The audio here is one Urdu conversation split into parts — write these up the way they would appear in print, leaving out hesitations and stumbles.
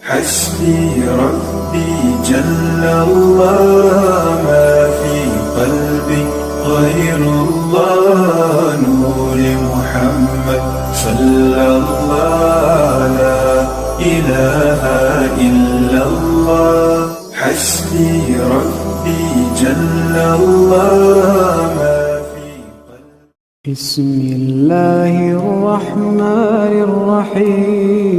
حسبي ربي جل الله ما في قلبي غير الله نور محمد صلى الله لا إله إلا الله حسبي ربي جل الله ما في قلبي بسم الله الرحمن الرحيم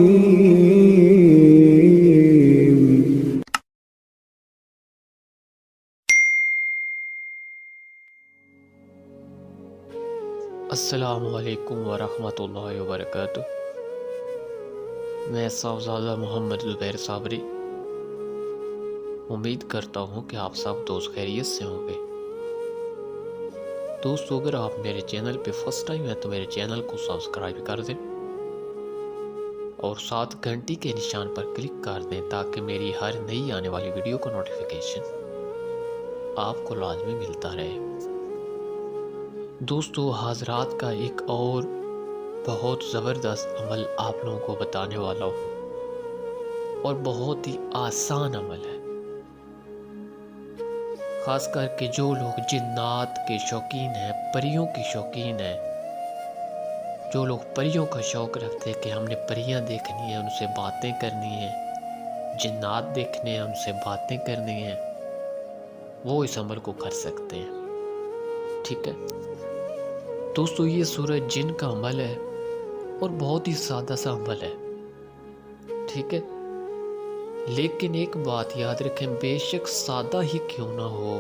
السلام علیکم ورحمۃ اللہ وبرکاتہ۔ میں صاحبزادہ محمد زبیر صابری امید کرتا ہوں کہ آپ سب دوست خیریت سے ہوں گے۔ دوستو، اگر آپ میرے چینل پہ فرسٹ ٹائم ہیں تو میرے چینل کو سبسکرائب کر دیں اور ساتھ گھنٹی کے نشان پر کلک کر دیں تاکہ میری ہر نئی آنے والی ویڈیو کا نوٹیفیکیشن آپ کو لازمی ملتا رہے۔ دوستو، حضرات کا ایک اور بہت زبردست عمل آپ لوگوں کو بتانے والا ہوں اور بہت ہی آسان عمل ہے، خاص کر کے جو لوگ جنات کے شوقین ہیں، پریوں کی شوقین ہیں، جو لوگ پریوں کا شوق رکھتے ہیں کہ ہم نے پریاں دیکھنی ہیں، ان سے باتیں کرنی ہیں، جنات دیکھنے ہیں، ان سے باتیں کرنی ہیں، وہ اس عمل کو کر سکتے ہیں۔ ٹھیک ہے دوستو، یہ سورہ جن کا عمل ہے اور بہت ہی سادہ سا عمل ہے، ٹھیک ہے، لیکن ایک بات یاد رکھیں، بے شک سادہ ہی کیوں نہ ہو،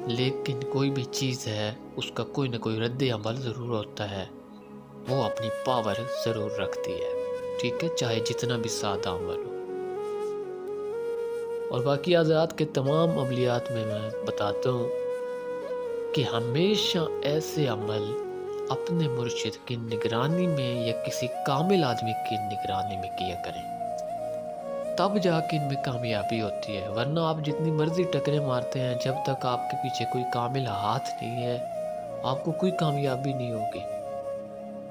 لیکن کوئی بھی چیز ہے اس کا کوئی نہ کوئی رد عمل ضرور ہوتا ہے، وہ اپنی پاور ضرور رکھتی ہے، ٹھیک ہے، چاہے جتنا بھی سادہ عمل ہو۔ اور باقی آزاد کے تمام عملیات میں بتاتا ہوں کہ ہمیشہ ایسے عمل اپنے مرشد کی نگرانی میں یا کسی کامل آدمی کی نگرانی میں کیا کریں، تب جا کے ان میں کامیابی ہوتی ہے، ورنہ آپ جتنی مرضی ٹکریں مارتے ہیں، جب تک آپ کے پیچھے کوئی کامل ہاتھ نہیں ہے آپ کو کوئی کامیابی نہیں ہوگی،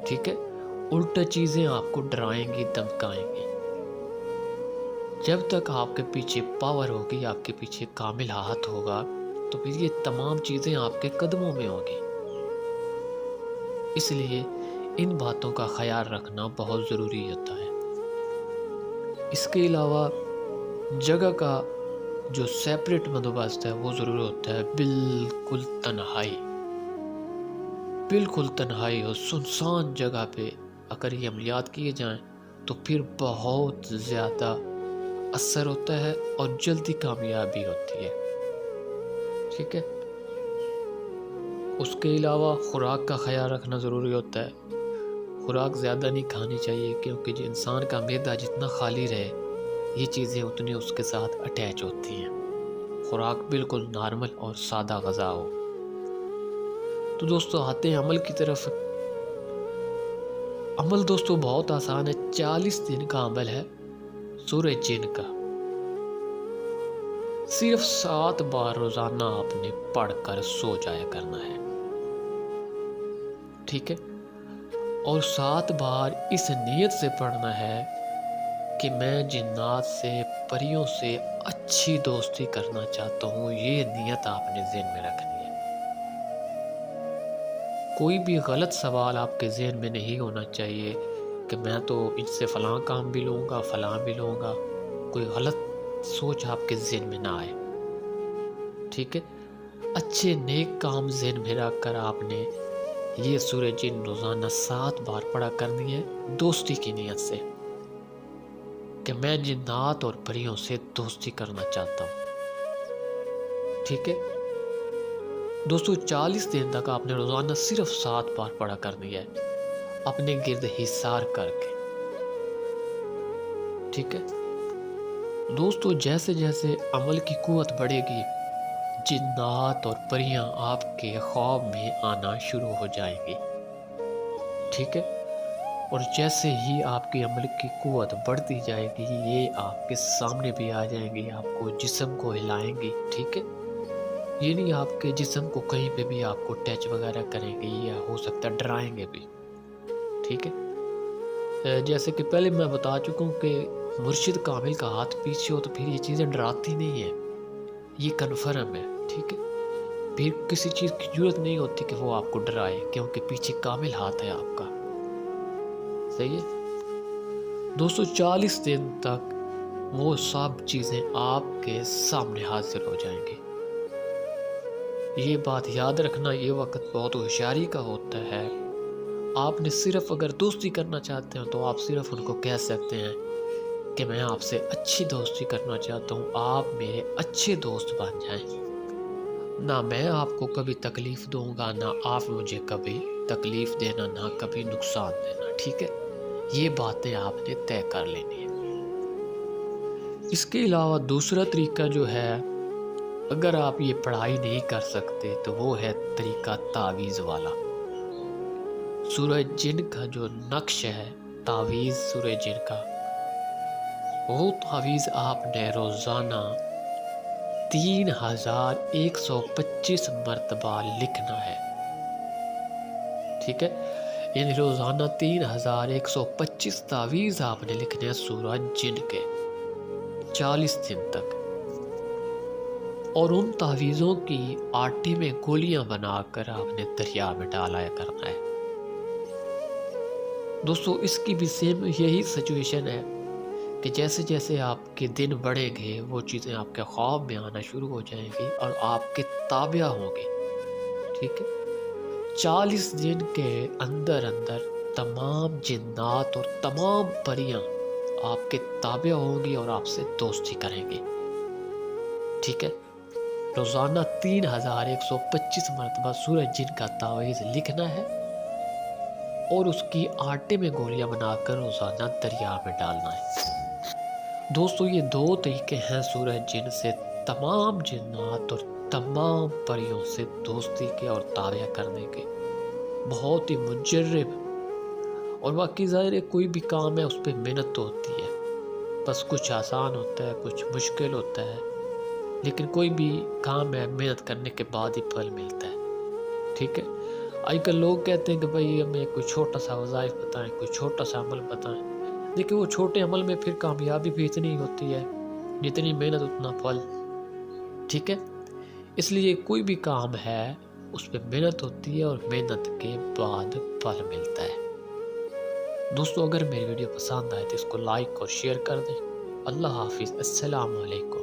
ٹھیک ہے، الٹا چیزیں آپ کو ڈرائیں گی، دمکائیں گی۔ جب تک آپ کے پیچھے پاور ہوگی، آپ کے پیچھے کامل ہاتھ ہوگا، تو پھر یہ تمام چیزیں آپ کے قدموں میں ہوگی۔ اس لیے ان باتوں کا خیال رکھنا بہت ضروری ہوتا ہے۔ اس کے علاوہ جگہ کا جو سیپریٹ بندوبست ہے وہ ضرور ہوتا ہے، بالکل تنہائی، بالکل تنہائی ہو، سنسان جگہ پہ اگر یہ عملیات کیے جائیں تو پھر بہت زیادہ اثر ہوتا ہے اور جلدی کامیابی ہوتی ہے، ٹھیک ہے۔ اس کے علاوہ خوراک کا خیال رکھنا ضروری ہوتا ہے، خوراک زیادہ نہیں کھانی چاہیے، کیونکہ جو انسان کا معدہ جتنا خالی رہے یہ چیزیں اتنی اس کے ساتھ اٹیچ ہوتی ہیں۔ خوراک بالکل نارمل اور سادہ غذا ہو۔ تو دوستو آتے ہیں عمل کی طرف۔ عمل دوستو بہت آسان ہے، 40 دن کا عمل ہے سورہ جن کا، صرف 7 بار روزانہ آپ نے پڑھ کر سو جایا کرنا ہے، ٹھیک ہے، اور 7 بار اس نیت سے پڑھنا ہے کہ میں جنات سے، پریوں سے اچھی دوستی کرنا چاہتا ہوں، یہ نیت آپ نے ذہن میں رکھنی ہے۔ کوئی بھی غلط سوال آپ کے ذہن میں نہیں ہونا چاہیے کہ میں تو ان سے فلاں کام بھی لوں گا، فلاں بھی لوں گا، کوئی غلط سوچ آپ کے ذہن میں نہ آئے، ٹھیک ہے۔ اچھے نیک کام ذہن میں رکھ کر آپ نے یہ سورہ جن روزانہ 7 بار پڑھا کرنی ہے، دوستی کی نیت سے کہ میں جنات اور پریوں سے دوستی کرنا چاہتا ہوں، ٹھیک ہے دوستو۔ 40 دن تک آپ نے روزانہ صرف 7 بار پڑھا کرنی ہے، اپنے گرد حصار کر کے، ٹھیک ہے دوستو۔ جیسے جیسے عمل کی قوت بڑھے گی، جنات اور پریاں آپ کے خواب میں آنا شروع ہو جائیں گی، ٹھیک ہے، اور جیسے ہی آپ کی عمل کی قوت بڑھتی جائے گی یہ آپ کے سامنے بھی آ جائیں گی، آپ کو جسم کو ہلائیں گی، ٹھیک ہے، یہ نہیں آپ کے جسم کو کہیں پہ بھی آپ کو ٹچ وغیرہ کریں گے یا ہو سکتا ہے ڈرائیں گے بھی، ٹھیک ہے۔ جیسے کہ پہلے میں بتا چکا ہوں کہ مرشد کامل کا ہاتھ پیچھے ہو تو پھر یہ چیزیں ڈراتی نہیں ہیں، یہ کنفرم ہے، ٹھیک ہے؟ پھر کسی چیز کی ضرورت نہیں ہوتی کہ وہ آپ کو ڈرائے، کیونکہ پیچھے کامل ہاتھ ہے آپ کا، صحیح ہے دوستو؟ 40 دن تک وہ سب چیزیں آپ کے سامنے حاضر ہو جائیں گی۔ یہ بات یاد رکھنا، یہ وقت بہت ہوشیاری کا ہوتا ہے۔ آپ نے صرف اگر دوستی کرنا چاہتے ہیں تو آپ صرف ان کو کہہ سکتے ہیں کہ میں آپ سے اچھی دوستی کرنا چاہتا ہوں، آپ میرے اچھے دوست بن جائیں، نہ میں آپ کو کبھی تکلیف دوں گا، نہ آپ مجھے کبھی تکلیف دینا، نہ کبھی نقصان دینا، ٹھیک ہے؟ یہ باتیں آپ نے طے کر لینی ہے۔ اس کے علاوہ دوسرا طریقہ جو ہے، اگر آپ یہ پڑھائی نہیں کر سکتے تو وہ ہے طریقہ تعویذ والا۔ سورہ جن کا جو نقش ہے، تعویذ سورہ جن کا، وہ تعویذ آپ نے روزانہ 3125 مرتبہ لکھنا ہے، ٹھیک ہے؟ یعنی روزانہ 3125 تعویذ آپ نے لکھنے ہیں سورہ جن کے 40 دن تک، اور ان تعویذوں کی آٹے میں گولیاں بنا کر آپ نے دریا میں ڈالا کرنا ہے۔ دوستو اس کی بھی سیم یہی سچویشن ہے کہ جیسے جیسے آپ کے دن بڑھیں گے وہ چیزیں آپ کے خواب میں آنا شروع ہو جائیں گی اور آپ کے تابع ہوں گے، ٹھیک ہے؟ 40 دن کے اندر اندر تمام جنات اور تمام پریاں آپ کے تابع ہوں گی اور آپ سے دوستی کریں گے، ٹھیک ہے؟ روزانہ 3125 مرتبہ سورہ جن کا تعویذ لکھنا ہے اور اس کی آٹے میں گولیاں بنا کر روزانہ دریا میں ڈالنا ہے۔ دوستو یہ 2 طریقے ہیں سورہ جن سے تمام جنات اور تمام پریوں سے دوستی کے اور تابع کرنے کے، بہت ہی مجرب، اور باقی ظاہر ہے کوئی بھی کام ہے اس پہ محنت ہوتی ہے، بس کچھ آسان ہوتا ہے، کچھ مشکل ہوتا ہے، لیکن کوئی بھی کام ہے محنت کرنے کے بعد ہی پھل ملتا ہے، ٹھیک ہے؟ آج کل لوگ کہتے ہیں کہ بھائی ہمیں کوئی چھوٹا سا وظائف بتائیں، کوئی چھوٹا سا عمل بتائیں، لیکن وہ چھوٹے عمل میں پھر کامیابی بھی اتنی ہوتی ہے، جتنی محنت اتنا پھل، ٹھیک ہے؟ اس لیے کوئی بھی کام ہے اس پہ محنت ہوتی ہے اور محنت کے بعد پھل ملتا ہے۔ دوستو اگر میری ویڈیو پسند آئے تو اس کو لائک اور شیئر کر دیں۔ اللہ حافظ، السلام علیکم۔